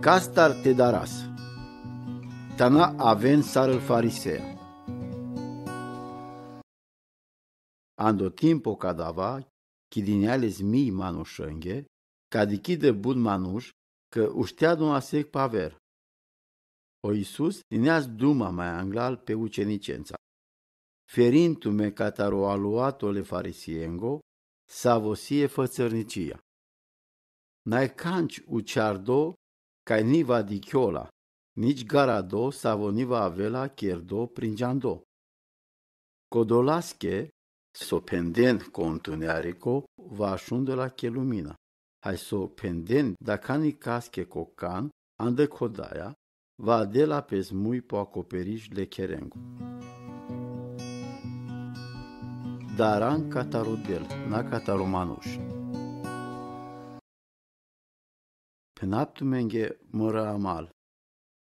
Castar te daras. Tana aven sarıl farisea. Ando timpo cadava, chidineales mii manușănghe, cadikide bun manuș, că ușteadu asec paver. O Iisus dineaz duma mai anglal pe ucenicența. Ferintu-me cataro aluato le farisiengo, savosie fățărnicia. N-ai canci uceardo, cai niva di chiola, nici garado savoniva avela chierdo pringiando. Codolasche, so penden contunearico, va așunde la chelumina. Hai so penden da cani casche cocan, ande codaia, va de la pesmui po acoperiș le cherengu. Daran catarodel, na cataromanuș. Penaptu menge măra amal.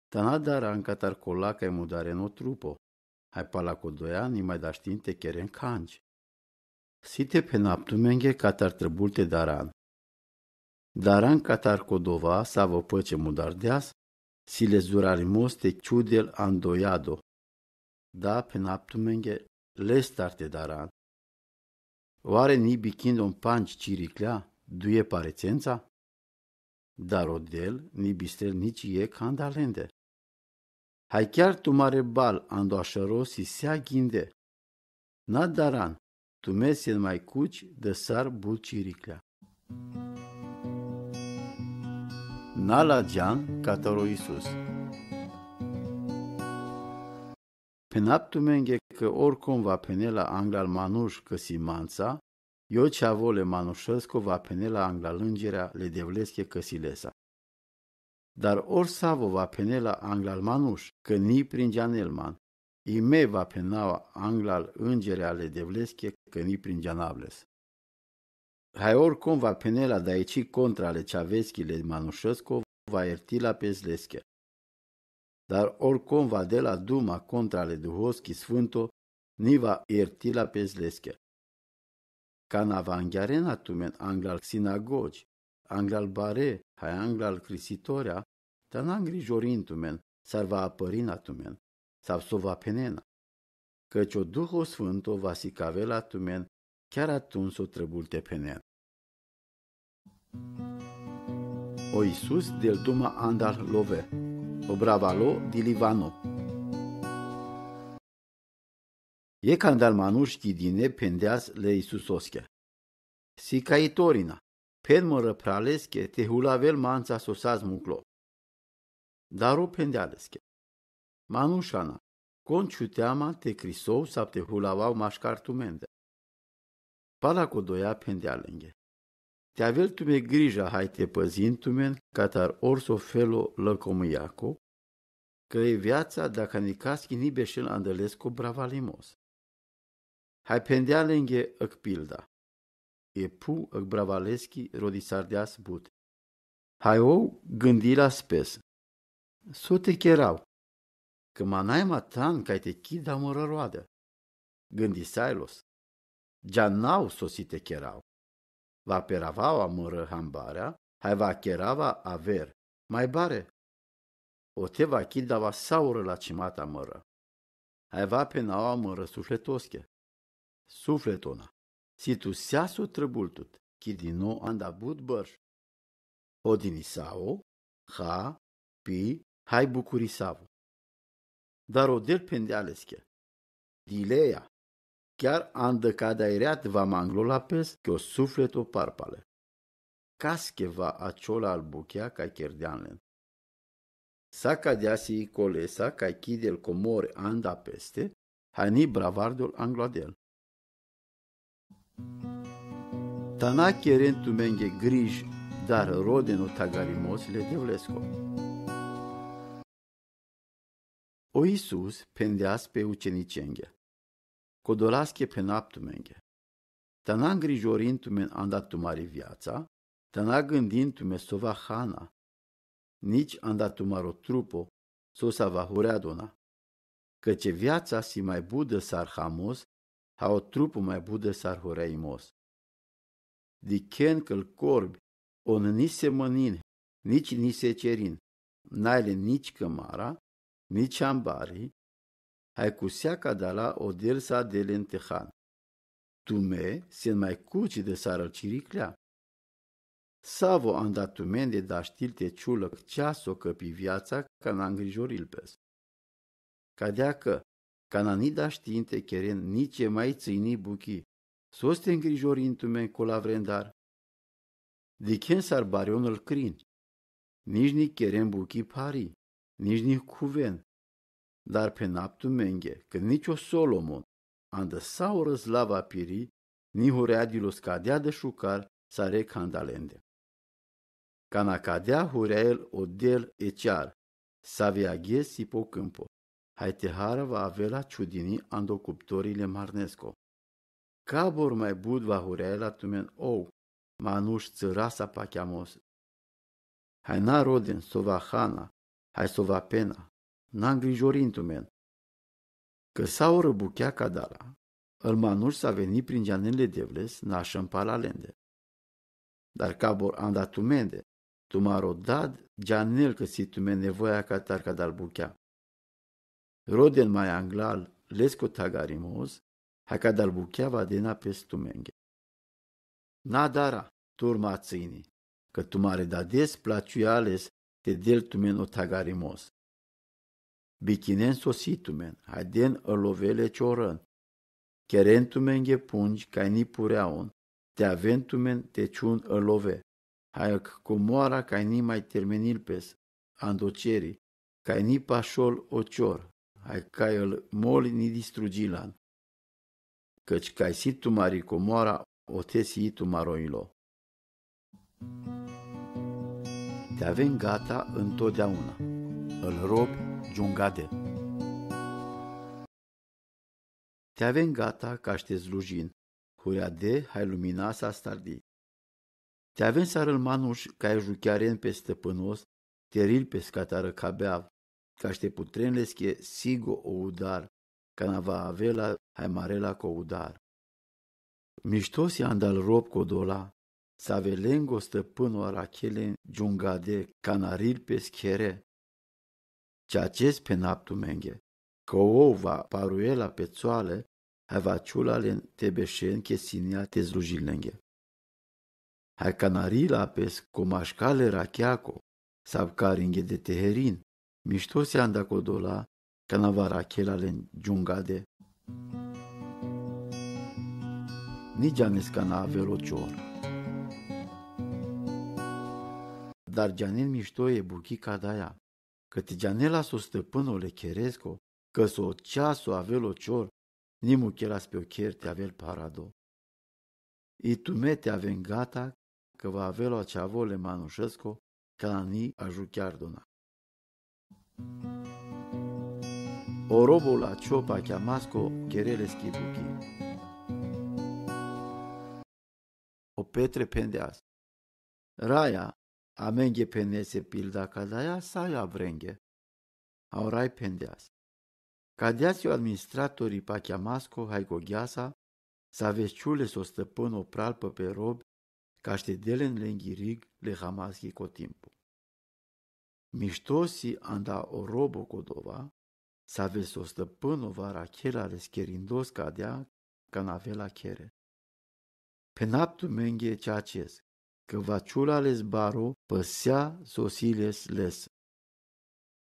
Tana daran catar colaca e mudare no trupo. Hai pala codoia ni mai da știnte cheren canci. Site penaptu menge catar trebulte daran. Daran catar codova savă păce mudardeas, si le zurarimos te ciudel andoiado. Da penaptu menge lestarte daran. Oare ni bichind un panci ciriclea, duie parețența? Dar odel ni bistel nici e candalende. Hai chiar tu mare bal ando așărosi sea ghinde. Na daran, tu mesi în mai cuci de sar bul ciriclea. Na la gean cataro Iisus. Penaptu menge că oricum va pene la anglal manuș că simanța, eu ce avole manușăsco va pene la anglal îngerea le devlesche că silesa. Dar or savo va pene la anglal manuș că ni pringean elman, ime va penau anglal îngerea le devlesche că ni pringean ables. Hai oricum va pene la daici contra le ceaveschi le manușăsco va erti la peslesche. Dar oricum va de la duma contra le duhoschi sfânto, ni va erti la peslesche. Cana va înghiarena tumen anglal sinagogi, anglal bare, hai anglal crisitoria, dar n-a îngrijorintumen, s-ar va apărina tumen, sau s-o va penena. Căci o duho sfânto va si cavela tumen, chiar atunci o trebulte penen. O Iisus del duma andal love, o bravalo di Livano. E candal manușchi dine pendeas le Iisusosche. Si caitorina, pen mără pralesche te hulavel manța sosaz muclo. Dar o pendealesche. Manușana, conciuteama te crisou sau te hulavau mașcartumende. Pala codoia pendealenghe. Te avel tume grija hai te păzintumen catar orso felo lăcomiaco, că e viața dacă nicaschi ni beșel andălesco bravalimos. Hai pendealenghe ăc pilda. E pu ăc bravaleschi rodisardeas but. Hai ou gândi la spes. So te cherau. Că manai matan ca te chida mără roadă. Gândi sailos. Gia n-au sosi te cherau. Va peravau mără hambarea, hai va cherava aver. Mai bare. O te va chidava saură la cimata mără. Hai va penaua mără sufletosche. Sufletona. Si tu seasu trăbultut, chidino andabut bărș. Odinisao, ha, pi, hai bucurisavo. Dar o del pendealesche. Dileia. Chiar andă cadaireat va manglo la pes, că o sufleto parpale. Casche va aciola al buchea ca cherdeanlen. Sa cadeasi colesa ca chidel comore anda peste, hani bravardul angloadel. Tana cherentu menge grij, dar rodeno tagarimos le devlesco. O Iisus pendeas pe ucenicenghe. Codolasche penaptumenghe. Tana îngrijorintumen andatumari viața, tana gândintume sova hana, nici andatumaro trupo, sosa va hureadona, căci viața si mai budă sar hamos, ha o trupo mai budă sar hureimos. Dichen căl corbi, on ni semănin, nici nisecerin, n-aile nici cămara, nici ambari, hai cu seaca de la odelsa de lentehan. Tume se mai cuci de sară ciriclea. Savo andatumen de da știl te ciulă ceaso că pi viața ca n-a îngrijoril pes. Cadea că, ca n-a da știinte cheren nici mai țini buchi, sos te îngrijorin tumen cu la vrendar. De chen s-ar barion îl crin, nici ni cheren buchi pari, nici ni cuven, dar pe naptu menge, că nici o Solomon, andă sau răslava piri, ni hureadilo scadea de șucar, sare candalende. Cana cadea hureel odel eciar, savea ghesi po câmpo, hai tehara va avea ciudini ando cuptorile marnesco. Cabor mai bud va hureela tumen ou, manuș țărasa pacheamos. Hai na roden sova hana, hai sova pena, n-a îngrijorin tumen. Că s-au răbuchea cadala, îl manuș s-a venit prin geanele devles, n-așăm palalende. Dar cabor anda tumende, tu m-a rodad geanel că si tumen nevoia ca tar cadal buchea. Roden mai anglal, lesco tagarimos, hai cadal buchea va dena pes tumenge. Na dara, turma țini, că tu mare dades placiuales te del tumen o tagarimos. Bichinen sositumen, haiden îlovele ciorăn. Cherentumenge pungi ca ni pureaun, te aventumen te ciun îlove. Haiac comoara ca ni mai termenil pes, andoceri, ca ni pașol ocior, hai ca îl moli ni distrugilan. Căci ca si tu mari comoara o te si tu maroilo. Te avem gata întotdeauna, îl rob Jungade. Te avem gata ca ște slujin, hureade hai lumina sa stardi. Te avem sarăl manuș ca e juchiaren pe stăpânos, teril pe scatară ca beav, ca ște putrenle schie sigo o udar, ca na va avea hai marela co udar. Miștos andal rob codola, sa velengo stăpâno arachele Jungade, canaril pe schere. Ceaces pe naptu menge, că o va paruela pe țoale, hai va ciulale tebeșen che sinia te zlujilenge. Hai canarila pes comașcale racheaco, sab caringhe de teherin, mișto se anda codola, canava rachelale Jungade. Nici anes cana avelo cior. Dar geanen mișto e buchi cadaia. Că te geanela s-o stăpânole cheresco, că s-o ceaso avelo cior, nimu chelas pe ochier te avel parado. I tu me te avem gata, că va avelo aceavole manușesco, ca la ni aju chiar dona. O robo la ciopa chiamasco, cherele schibuchi. O petre pendeas. Raia, amenghe penese pilda cadaia saia vrenghe. Aurai pendeas. Cadeați-o administratorii pa chiamasco haigogheasa, sa veciule s-o stăpân o pralpă pe rob, ca ștedele în lenghirig le hamaschi co timpul. Miștosi anda o robo codova, sa ve s-o stăpân o varachela le scherindos cadea, ca n-avea chere. Pe naptu menghe ceaces, că vaciula les baro păsea sosiles les.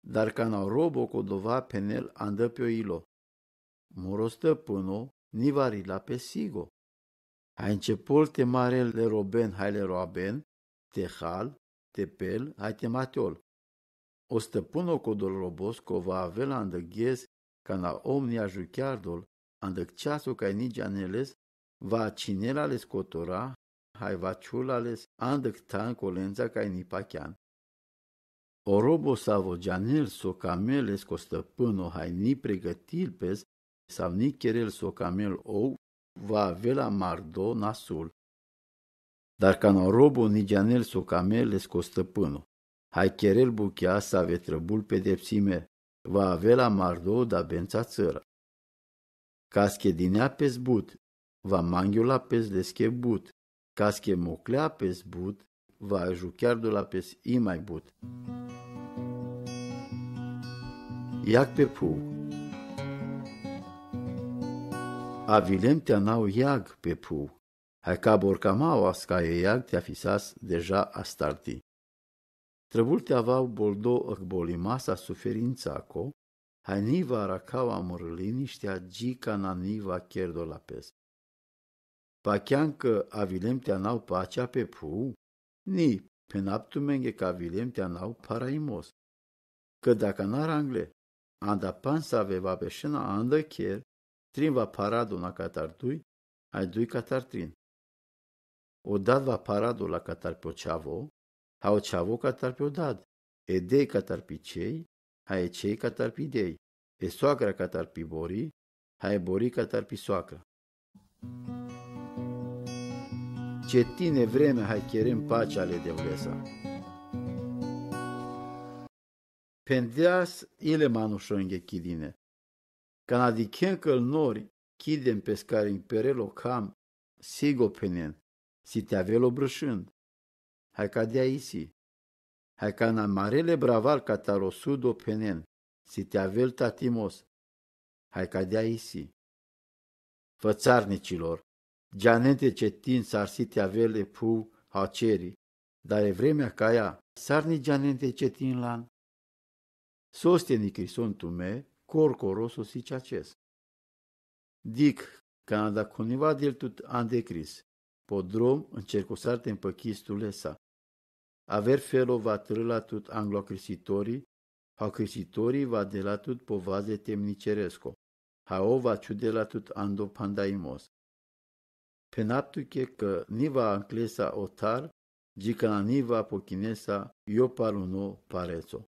Dar ca n-au robo codova penel andă pe oilo. Moro stăpâno, nivarila pe sigo. Hai începol te mare le roben, hai le roaben, te hal, te pel, hai te mateol. O stăpâno codol robos, co va avea la îndăghez, ca na omnia juchiardol, andăc ceasul ca ni gianeles, va cinela les cotora, hai vaciula les, andăc tan colența ca ni pachean. O robo savo gianel so camel co stăpâno, hai ni pregătil pes, sau ni cherel so camel ou, va avea la mardo nasul. Dar ca na robo ni gianel so camel co stăpâno, hai cherel buchea sa vetrăbul pedepsime, va avea la mardo da bența țără. Casche dinea pes but, va manghiola pes lesche but, casche moclea pes but, va juchiar la pes i mai but. Iag pe pu. Avilem te anau iag pe pu. Hai ca borcamau asca e iag te afisas deja astarti. Trăbul te avau boldo bolimasa suferința co, hai niva aracau amărliniștea gica na niva cherdo la pes. Pachean că avilem te anau pacea pe pu, ni penaptumenge că avilem te anau paraimos. Că dacă n-ar angle, anda pansa aveva pe șena andă chier, trin va parado na catartui, ai dui catartrin. O dat va parado la catarpio ceavo, ha o ceavo catarpio dad, e dei catarpicei, ha e cei catarpidei, e soacra catarpi bori, ha e bori catarpi soacra. Ce tine vreme hai cherem pacea ale devlesa. Pendeas ile manușonghe chidine. Canadicen căl nori chidem pescare imperelo cam sigo penen, si te avelo brășând. Hai ca de aisi. Hai ca na marele braval catarosudo penen, si te avel tatimos. Hai ca de aisi. Fățarnicilor, geanente ce tin s-ar si te avele pu haceri, dar e vremea ca ea, sarni geanente ce tin lan. Sosteni crison tu me, corcoroso si ceaces. Dic, Canada coniva del tut andecris, podrom încercosarte în păchistul esa. Aver felo va trâla tut anglo-crisitorii, ha crisitorii va de la tut povaze temniceresco, ha o va ciude la tut ando pandaimos. Penaptuche că niva anclesa otar, gicana niva pochinesa io paluno parezo.